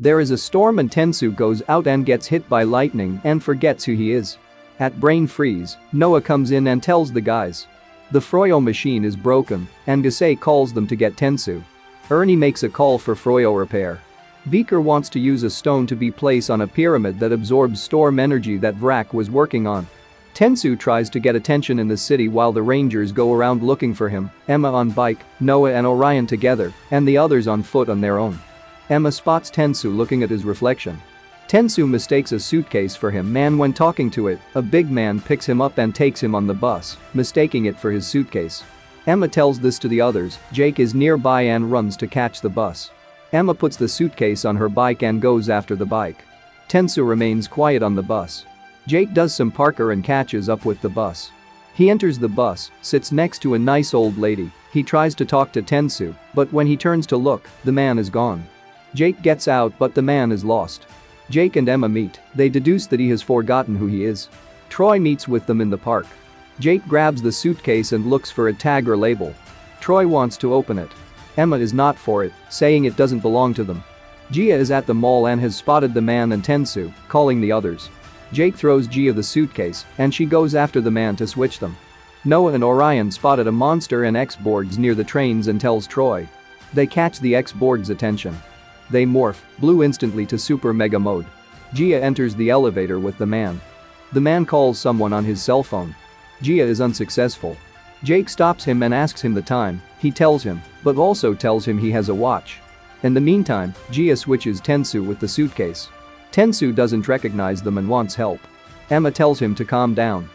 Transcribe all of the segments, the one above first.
There is a storm and Tensu goes out and gets hit by lightning and forgets who he is. At brain freeze, Noah comes in and tells the guys. The Froyo machine is broken and Gusei calls them to get Tensu. Ernie makes a call for Froyo repair. Viker wants to use a stone to be placed on a pyramid that absorbs storm energy that Vrak was working on. Tensu tries to get attention in the city while the Rangers go around looking for him, Emma on bike, Noah and Orion together, and the others on foot on their own. Emma spots Tensu looking at his reflection. Tensu mistakes a suitcase for him and when talking to it, a big man picks him up and takes him on the bus, mistaking it for his suitcase. Emma tells this to the others, Jake is nearby and runs to catch the bus. Emma puts the suitcase on her bike and goes after the bike. Tensu remains quiet on the bus. Jake does some parkour and catches up with the bus. He enters the bus, sits next to a nice old lady. He tries to talk to Tensu, but when he turns to look, the man is gone. Jake gets out but the man is lost. Jake and Emma meet. They deduce that he has forgotten who he is. Troy meets with them in the park. Jake grabs the suitcase and looks for a tag or label. Troy wants to open it. Emma is not for it, saying it doesn't belong to them. Gia is at the mall and has spotted the man and Tensu, calling the others. Jake throws Gia the suitcase and she goes after the man to switch them. Noah and Orion spotted a monster and X-Borgs near the trains and tells Troy. They catch the X-Borgs' attention. They morph, blue instantly to Super Mega mode. Gia enters the elevator with the man. The man calls someone on his cell phone. Gia is unsuccessful. Jake stops him and asks him the time. He tells him, but also tells him he has a watch. In the meantime, Gia switches Tensu with the suitcase. Tensu doesn't recognize them and wants help. Emma tells him to calm down.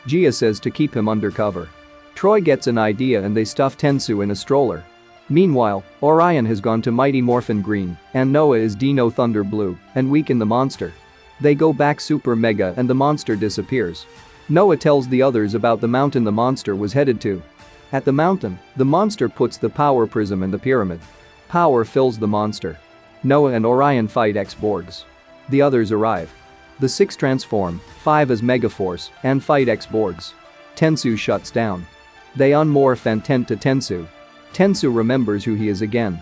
Gia says to keep him undercover. Troy gets an idea and they stuff Tensu in a stroller. Meanwhile, Orion has gone to Mighty Morphin Green and Noah is Dino Thunder Blue and weaken the monster. They go back Super Mega and the monster disappears. Noah tells the others about the mountain the monster was headed to. At the mountain, the monster puts the power prism in the pyramid. Power fills the monster. Noah and Orion fight X-Borgs. The others arrive. The 6 transform, 5 as Megaforce, and fight X-Borgs. Tensu shuts down. They unmorph and tend to Tensu. Tensu remembers who he is again.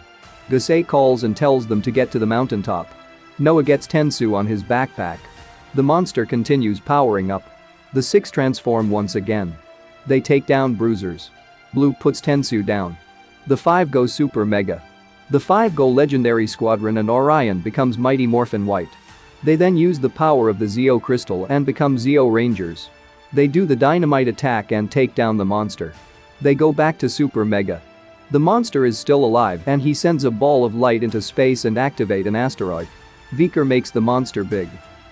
Gusei calls and tells them to get to the mountaintop. Noah gets Tensu on his backpack. The monster continues powering up. The 6 transform once again. They take down Bruisers. Blue puts Tensu down. The 5 go Super Mega. The 5 go Legendary Squadron and Orion becomes Mighty Morphin White. They then use the power of the Zeo Crystal and become Zeo Rangers. They do the dynamite attack and take down the monster. They go back to Super Mega. The monster is still alive and he sends a ball of light into space and activate an asteroid. Viker makes the monster big.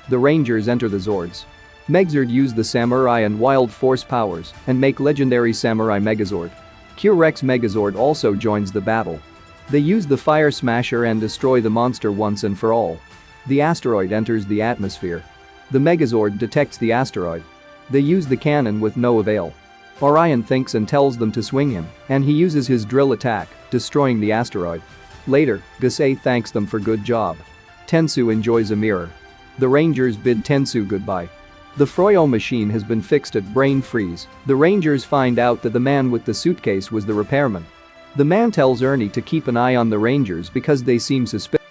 The Rangers enter the Zords. Megzord use the Samurai and Wild Force powers and make Legendary Samurai Megazord. Q-Rex Megazord also joins the battle. They use the Fire Smasher and destroy the monster once and for all. The asteroid enters the atmosphere. The Megazord detects the asteroid. They use the cannon with no avail. Orion thinks and tells them to swing him, and he uses his drill attack, destroying the asteroid. Later, Gusei thanks them for good job. Tensu enjoys a mirror. The Rangers bid Tensu goodbye. The Froyo machine has been fixed at brain freeze. The Rangers find out that the man with the suitcase was the repairman. The man tells Ernie to keep an eye on the Rangers because they seem suspicious.